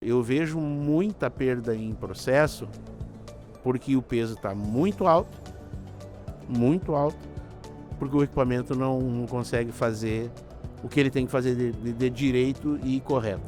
Eu vejo muita perda em processo porque o peso está muito alto, porque o equipamento não consegue fazer o que ele tem que fazer de direito e correto.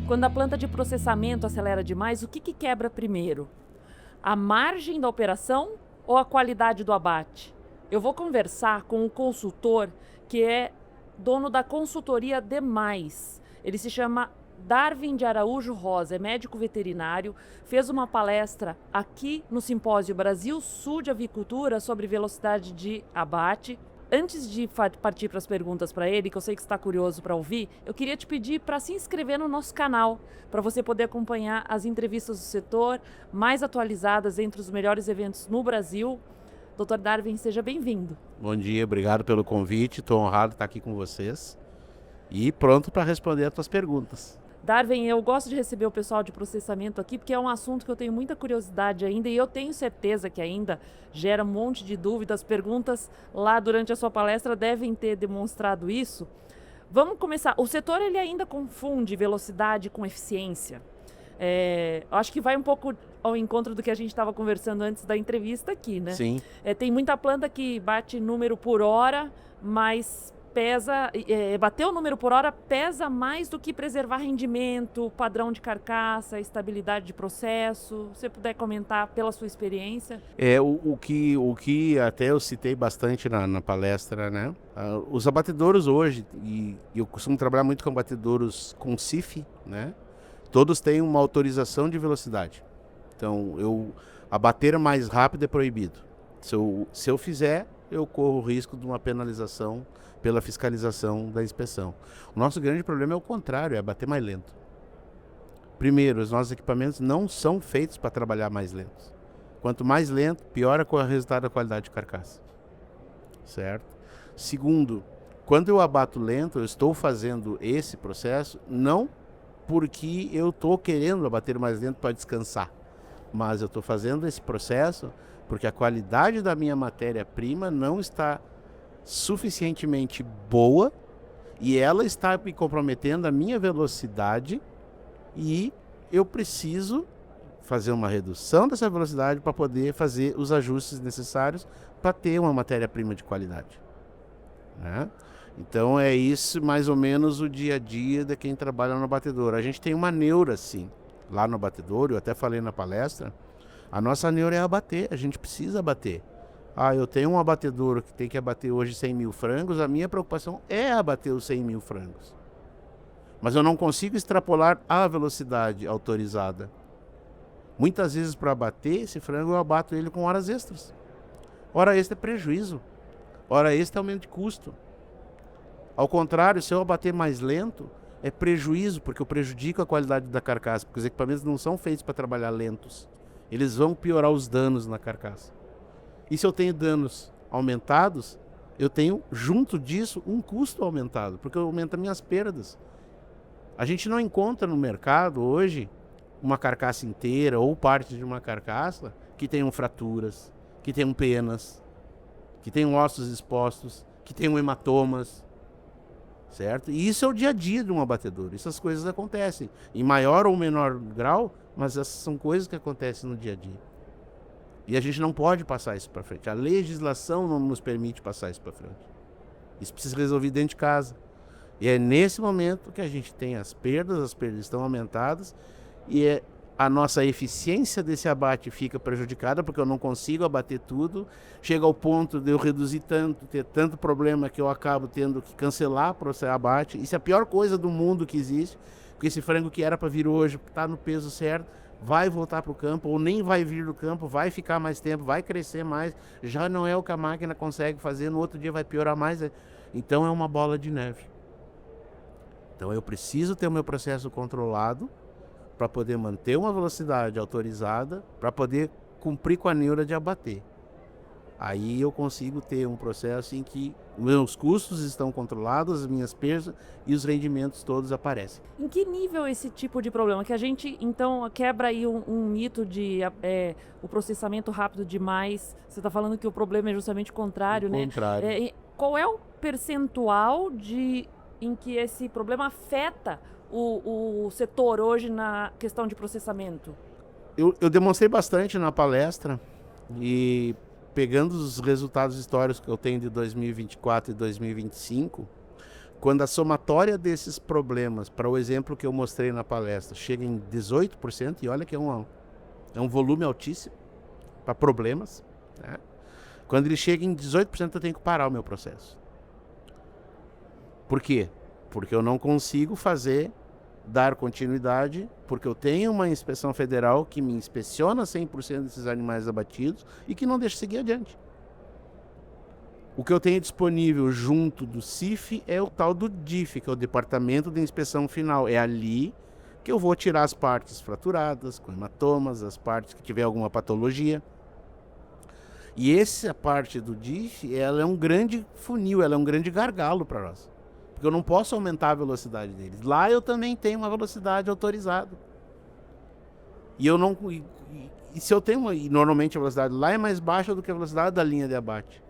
Quando a planta de processamento acelera demais, o que quebra primeiro? A margem da operação ou a qualidade do abate? Eu vou conversar com um consultor que é dono da consultoria Demais. Ele se chama Darwin de Araújo Rosa, é médico veterinário, fez uma palestra aqui no Simpósio Brasil Sul de Avicultura sobre velocidade de abate. Antes de partir para as perguntas para ele, que eu sei que você está curioso para ouvir, eu queria te pedir para se inscrever no nosso canal, para você poder acompanhar as entrevistas do setor mais atualizadas entre os melhores eventos no Brasil. Dr. Darwin, seja bem-vindo. Bom dia, obrigado pelo convite, estou honrado de estar aqui com vocês e pronto para responder as tuas perguntas. Darwin, eu gosto de receber o pessoal de processamento aqui porque é um assunto que eu tenho muita curiosidade ainda e eu tenho certeza que ainda gera um monte de dúvidas. Perguntas lá durante a sua palestra devem ter demonstrado isso. Vamos começar. O setor ele ainda confunde velocidade com eficiência. Acho que vai um pouco ao encontro do que a gente estava conversando antes da entrevista aqui, né? Sim. Tem muita planta que bate número por hora, mas bater o número por hora pesa mais do que preservar rendimento, padrão de carcaça, estabilidade de processo. Se você puder comentar pela sua experiência. O que até eu citei bastante na palestra, né? Os abatedouros hoje, e eu costumo trabalhar muito com abatedouros com CIF, né? Todos têm uma autorização de velocidade. Então, abater mais rápido é proibido. Se eu fizer, eu corro o risco de uma penalização pela fiscalização da inspeção. O nosso grande problema é o contrário, é abater mais lento. Primeiro, os nossos equipamentos não são feitos para trabalhar mais lentos. Quanto mais lento, pior é o resultado da qualidade de carcaça. Certo? Segundo, quando eu abato lento, eu estou fazendo esse processo não porque eu estou querendo abater mais lento para descansar, mas eu estou fazendo esse processo porque a qualidade da minha matéria-prima não está suficientemente boa e ela está me comprometendo a minha velocidade e eu preciso fazer uma redução dessa velocidade para poder fazer os ajustes necessários para ter uma matéria-prima de qualidade, né? Então é isso mais ou menos o dia a dia de quem trabalha no abatedouro. A gente tem uma neura assim, lá no abatedouro, eu até falei na palestra, a nossa neura é abater, a gente precisa abater. Eu tenho um abatedouro que tem que abater hoje 100 mil frangos, a minha preocupação é abater os 100 mil frangos. Mas eu não consigo extrapolar a velocidade autorizada. Muitas vezes para abater esse frango eu abato ele com horas extras. Hora extra é prejuízo, hora extra é aumento de custo. Ao contrário, se eu abater mais lento, é prejuízo, porque eu prejudico a qualidade da carcaça, porque os equipamentos não são feitos para trabalhar lentos. Eles vão piorar os danos na carcaça. E se eu tenho danos aumentados, eu tenho, junto disso, um custo aumentado, porque aumenta minhas perdas. A gente não encontra no mercado hoje uma carcaça inteira ou parte de uma carcaça que tenham fraturas, que tenham penas, que tenham ossos expostos, que tenham hematomas. Certo? E isso é o dia a dia de um abatedouro. Essas coisas acontecem em maior ou menor grau, mas essas são coisas que acontecem no dia a dia. E a gente não pode passar isso para frente. A legislação não nos permite passar isso para frente. Isso precisa ser resolvido dentro de casa. E é nesse momento que a gente tem as perdas estão aumentadas e a nossa eficiência desse abate fica prejudicada porque eu não consigo abater tudo. Chega ao ponto de eu reduzir tanto, ter tanto problema que eu acabo tendo que cancelar o abate. Isso é a pior coisa do mundo que existe, porque esse frango que era para vir hoje, porque está no peso certo, vai voltar para o campo ou nem vai vir do campo, vai ficar mais tempo, vai crescer mais, já não é o que a máquina consegue fazer, no outro dia vai piorar mais. Então é uma bola de neve. Então eu preciso ter o meu processo controlado para poder manter uma velocidade autorizada, para poder cumprir com a neura de abater. Aí eu consigo ter um processo em que meus custos estão controlados, as minhas perdas e os rendimentos todos aparecem. Em que nível esse tipo de problema? Que a gente, então, quebra aí um mito de o processamento rápido demais. Você está falando que o problema é justamente o contrário, né? Contrário. Qual é o percentual em que esse problema afeta o setor hoje na questão de processamento? Eu demonstrei bastante na palestra e pegando os resultados históricos que eu tenho de 2024 e 2025, quando a somatória desses problemas, para o exemplo que eu mostrei na palestra, chega em 18%, e olha que é um volume altíssimo para problemas, né? Quando ele chega em 18%, eu tenho que parar o meu processo. Por quê? Porque eu não consigo dar continuidade, porque eu tenho uma inspeção federal que me inspeciona 100% desses animais abatidos e que não deixa seguir adiante. O que eu tenho disponível junto do CIF é o tal do DIF, que é o Departamento de Inspeção Final. É ali que eu vou tirar as partes fraturadas, com hematomas, as partes que tiver alguma patologia. E essa parte do DIF, ela é um grande funil, ela é um grande gargalo para nós. Porque eu não posso aumentar a velocidade deles. Lá eu também tenho uma velocidade autorizada. E se eu tenho e normalmente a velocidade lá é mais baixa do que a velocidade da linha de abate.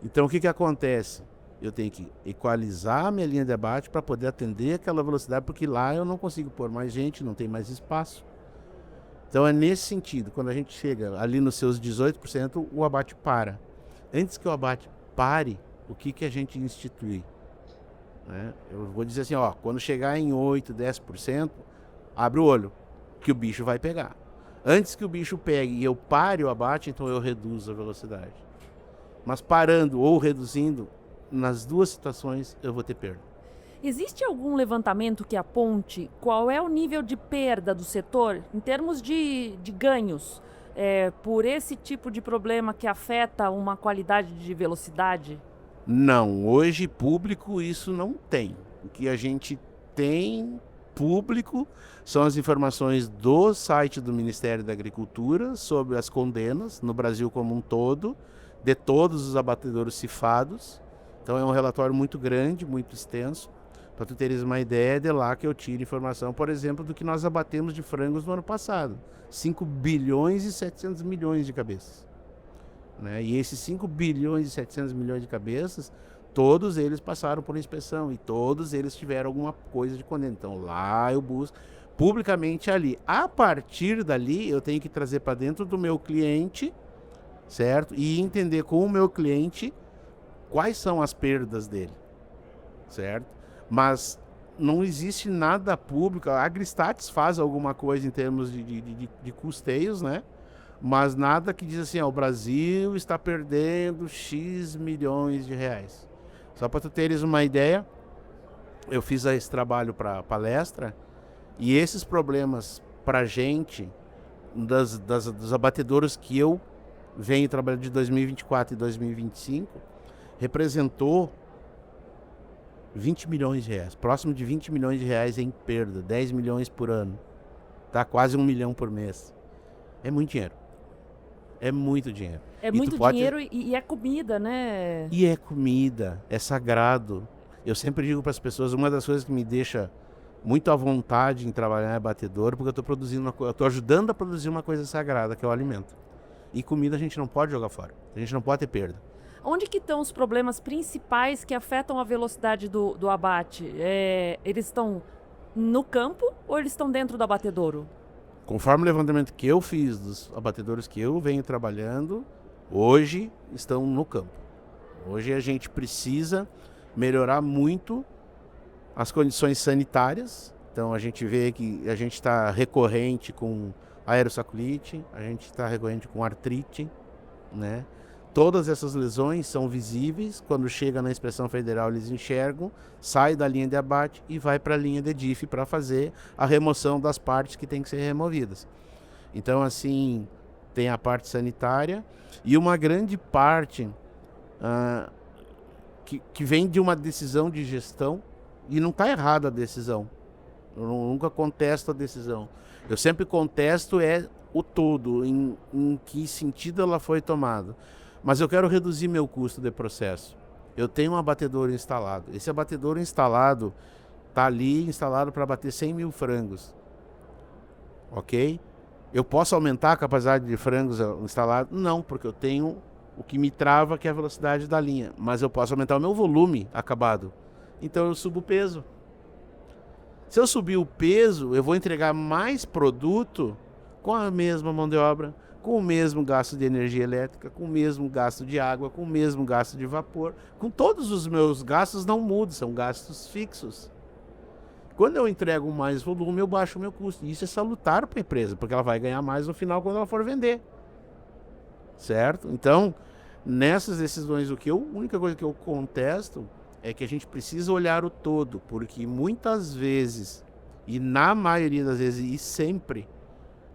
Então o que acontece? Eu tenho que equalizar a minha linha de abate para poder atender aquela velocidade, porque lá eu não consigo pôr mais gente, não tem mais espaço. Então é nesse sentido, quando a gente chega ali nos seus 18%, o abate para. Antes que o abate pare, o que a gente institui? Né? Eu vou dizer assim, quando chegar em 8, 10%, abre o olho, que o bicho vai pegar. Antes que o bicho pegue e eu pare o abate, então eu reduzo a velocidade. Mas parando ou reduzindo, nas duas situações eu vou ter perda. Existe algum levantamento que aponte qual é o nível de perda do setor em termos de ganhos por esse tipo de problema que afeta uma qualidade de velocidade? Não, hoje público isso não tem. O que a gente tem público são as informações do site do Ministério da Agricultura sobre as condenas no Brasil como um todo, de todos os abatedouros cifados. Então é um relatório muito grande, muito extenso. Para tu teres uma ideia, é de lá que eu tiro informação, por exemplo, do que nós abatemos de frangos no ano passado. 5 bilhões e 700 milhões de cabeças. Né? E esses 5 bilhões e 700 milhões de cabeças, todos eles passaram por inspeção e todos eles tiveram alguma coisa de condena. Então lá eu busco publicamente ali. A partir dali eu tenho que trazer para dentro do meu cliente, certo? E entender com o meu cliente quais são as perdas dele, certo? Mas não existe nada público. A Agristatis faz alguma coisa em termos de custeios, né? Mas nada que diz assim, o Brasil está perdendo X milhões de reais. Só para tu teres uma ideia, eu fiz esse trabalho para palestra e esses problemas para gente, dos abatedouros que eu venho trabalhando de 2024 e 2025, representou 20 milhões de reais, próximo de 20 milhões de reais em perda, 10 milhões por ano, tá? Quase 1 milhão por mês. É muito dinheiro. É muito dinheiro. É muito dinheiro e é comida, né? E é comida, é sagrado. Eu sempre digo para as pessoas, uma das coisas que me deixa muito à vontade em trabalhar em abatedor, porque eu estou ajudando a produzir uma coisa sagrada, que é o alimento. E comida a gente não pode jogar fora, a gente não pode ter perda. Onde que estão os problemas principais que afetam a velocidade do abate? Eles estão no campo ou eles estão dentro do abatedouro? Conforme o levantamento que eu fiz dos abatedores que eu venho trabalhando, hoje estão no campo. Hoje a gente precisa melhorar muito as condições sanitárias. Então a gente vê que a gente está recorrente com aerossaculite, a gente está recorrente com artrite, né? Todas essas lesões são visíveis, quando chega na inspeção federal eles enxergam, sai da linha de abate e vai para a linha de DIF para fazer a remoção das partes que tem que ser removidas. Então assim, tem a parte sanitária e uma grande parte que vem de uma decisão de gestão, e não está errada a decisão, eu nunca contesto a decisão, eu sempre contesto o todo, em que sentido ela foi tomada. Mas eu quero reduzir meu custo de processo. Eu tenho um abatedor instalado. Esse abatedor instalado está ali instalado para bater 100 mil frangos. Ok? Eu posso aumentar a capacidade de frangos instalados? Não, porque eu tenho o que me trava, que é a velocidade da linha. Mas eu posso aumentar o meu volume acabado. Então eu subo o peso. Se eu subir o peso, eu vou entregar mais produto com a mesma mão de obra, com o mesmo gasto de energia elétrica, com o mesmo gasto de água, com o mesmo gasto de vapor. Com todos os meus gastos não mudam, são gastos fixos. Quando eu entrego mais volume, eu baixo o meu custo. E isso é salutar para a empresa, porque ela vai ganhar mais no final quando ela for vender. Certo? Então, nessas decisões, a única coisa que eu contesto é que a gente precisa olhar o todo, porque muitas vezes, e na maioria das vezes, e sempre,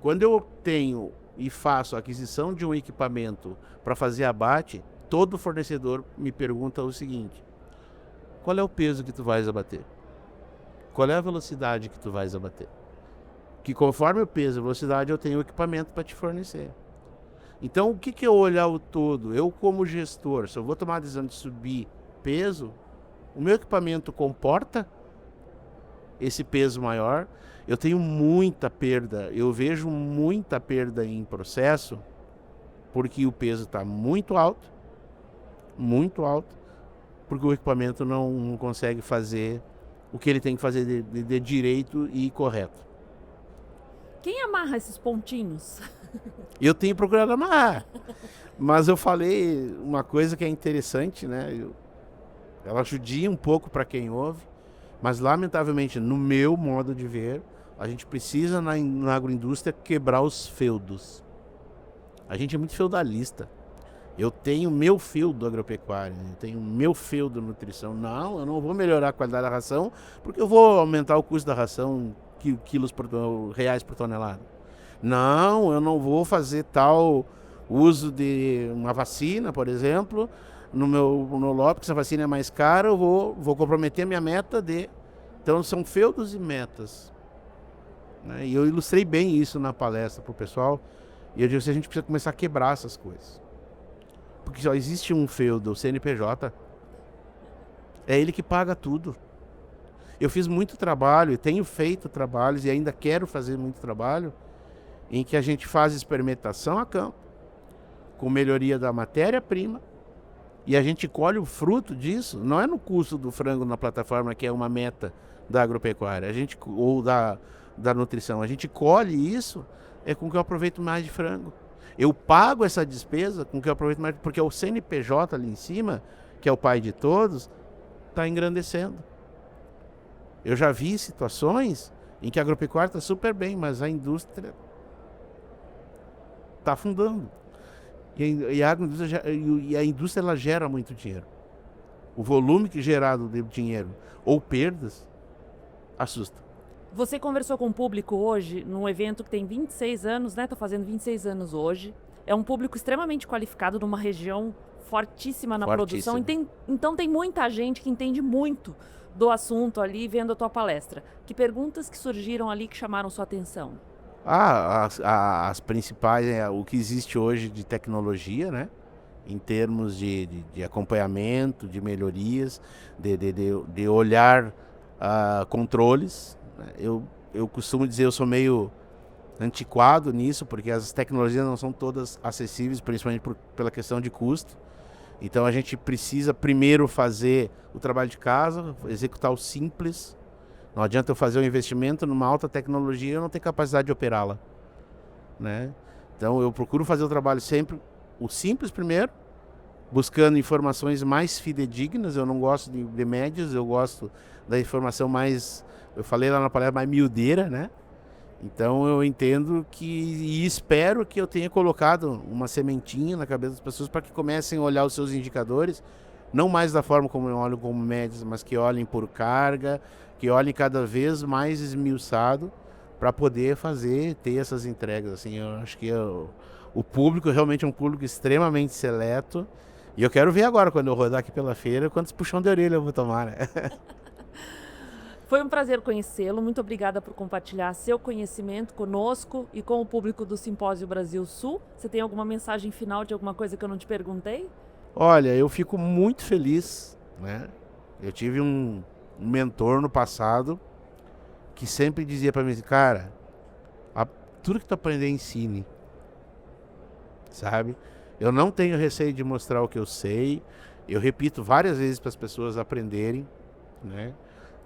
quando eu tenho e faço a aquisição de um equipamento para fazer abate, todo fornecedor me pergunta o seguinte: qual é o peso que tu vais abater? Qual é a velocidade que tu vais abater? Que conforme o peso e a velocidade eu tenho o equipamento para te fornecer. Então o que é olhar o todo? Eu como gestor, se eu vou tomar a decisão de subir peso, o meu equipamento comporta esse peso maior. Eu tenho muita perda, eu vejo muita perda em processo, porque o peso está muito alto, porque o equipamento não consegue fazer o que ele tem que fazer de direito e correto. Quem amarra esses pontinhos? Eu tenho procurado amarrar, mas eu falei uma coisa que é interessante, né? Ela judia um pouco para quem ouve, mas lamentavelmente, no meu modo de ver, a gente precisa na agroindústria quebrar os feudos. A gente é muito feudalista. Eu tenho meu feudo agropecuário, eu tenho meu feudo nutrição. Não, eu não vou melhorar a qualidade da ração, porque eu vou aumentar o custo da ração reais por tonelada. Não, eu não vou fazer tal uso de uma vacina, por exemplo, no lote, porque essa vacina é mais cara, eu vou comprometer a minha meta de... Então são feudos e metas. Né? E eu ilustrei bem isso na palestra para o pessoal, e eu disse que a gente precisa começar a quebrar essas coisas. Porque só existe um feudo, o CNPJ. É ele que paga tudo. Eu fiz muito trabalho, tenho feito trabalhos e ainda quero fazer muito trabalho em que a gente faz experimentação a campo, com melhoria da matéria-prima, e a gente colhe o fruto disso, não é no custo do frango na plataforma, que é uma meta da agropecuária, ou da nutrição. A gente colhe isso com que eu aproveito mais de frango. Eu pago essa despesa com que eu aproveito mais, porque o CNPJ ali em cima, que é o pai de todos, está engrandecendo. Eu já vi situações em que a agropecuária está super bem, mas a indústria está afundando. E a indústria ela gera muito dinheiro. O volume que gerado de dinheiro ou perdas assusta. Você conversou com o público hoje num evento que tem 26 anos, né? Tá fazendo 26 anos hoje. É um público extremamente qualificado numa região fortíssima na produção. Então tem muita gente que entende muito do assunto ali vendo a tua palestra. Que perguntas que surgiram ali que chamaram sua atenção? As principais, o que existe hoje de tecnologia, né? Em termos de acompanhamento, de melhorias, de olhar controles. Eu costumo dizer, eu sou meio antiquado nisso, porque as tecnologias não são todas acessíveis, principalmente pela questão de custo. Então a gente precisa primeiro fazer o trabalho de casa, executar o simples. Não adianta eu fazer um investimento numa alta tecnologia e eu não ter capacidade de operá-la, né? Então eu procuro fazer o trabalho sempre, o simples primeiro, buscando informações mais fidedignas. Eu não gosto de médias, eu gosto da informação mais, eu falei lá na palestra, mais miudeira, né? Então eu entendo e espero que eu tenha colocado uma sementinha na cabeça das pessoas para que comecem a olhar os seus indicadores, não mais da forma como eu olho como médias, mas que olhem por carga, que olhem cada vez mais esmiuçado para poder ter essas entregas. Assim, eu acho que o público realmente é um público extremamente seleto, e eu quero ver agora, quando eu rodar aqui pela feira, quantos puxão de orelha eu vou tomar, né? Foi um prazer conhecê-lo. Muito obrigada por compartilhar seu conhecimento conosco e com o público do Simpósio Brasil Sul. Você tem alguma mensagem final de alguma coisa que eu não te perguntei? Olha, eu fico muito feliz, né? Eu tive um mentor no passado que sempre dizia para mim, cara, tudo que tu aprender, ensine, sabe? Eu não tenho receio de mostrar o que eu sei. Eu repito várias vezes para as pessoas aprenderem, né?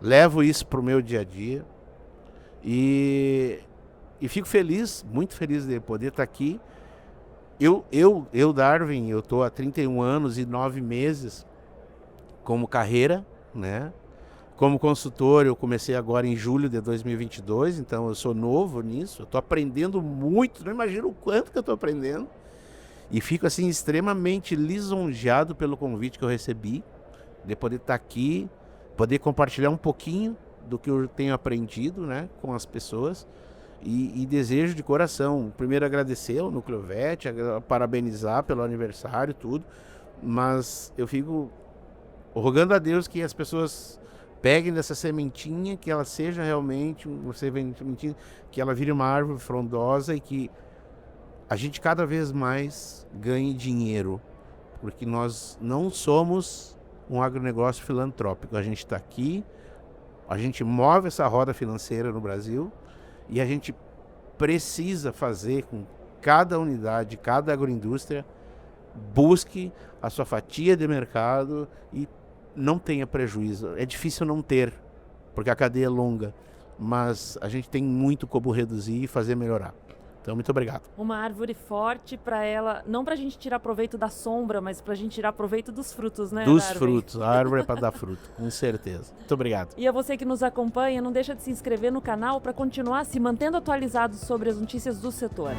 Levo isso para o meu dia a dia e fico feliz, muito feliz de poder estar aqui. Eu, Darwin, eu estou há 31 anos e 9 meses como carreira, né? Como consultor, eu comecei agora em julho de 2022, então eu sou novo nisso, eu estou aprendendo muito, não imagino o quanto que eu estou aprendendo. E fico assim extremamente lisonjeado pelo convite que eu recebi, de poder estar aqui, poder compartilhar um pouquinho do que eu tenho aprendido, né, com as pessoas. E desejo de coração, primeiro agradecer ao Núcleo VET, parabenizar pelo aniversário, tudo. Mas eu fico rogando a Deus que as pessoas peguem dessa sementinha, que ela seja realmente uma sementinha, que ela vire uma árvore frondosa e que a gente cada vez mais ganhe dinheiro, porque nós não somos um agronegócio filantrópico. A gente está aqui, a gente move essa roda financeira no Brasil e a gente precisa fazer com cada unidade, cada agroindústria busque a sua fatia de mercado e não tenha prejuízo. É difícil não ter, porque a cadeia é longa, mas a gente tem muito como reduzir e fazer melhorar. Então, muito obrigado. Uma árvore forte para ela, não para a gente tirar proveito da sombra, mas para a gente tirar proveito dos frutos, né? Dos Darwin? frutos. A árvore é para dar fruto, com certeza. Muito obrigado. E a você que nos acompanha, não deixa de se inscrever no canal para continuar se mantendo atualizado sobre as notícias do setor.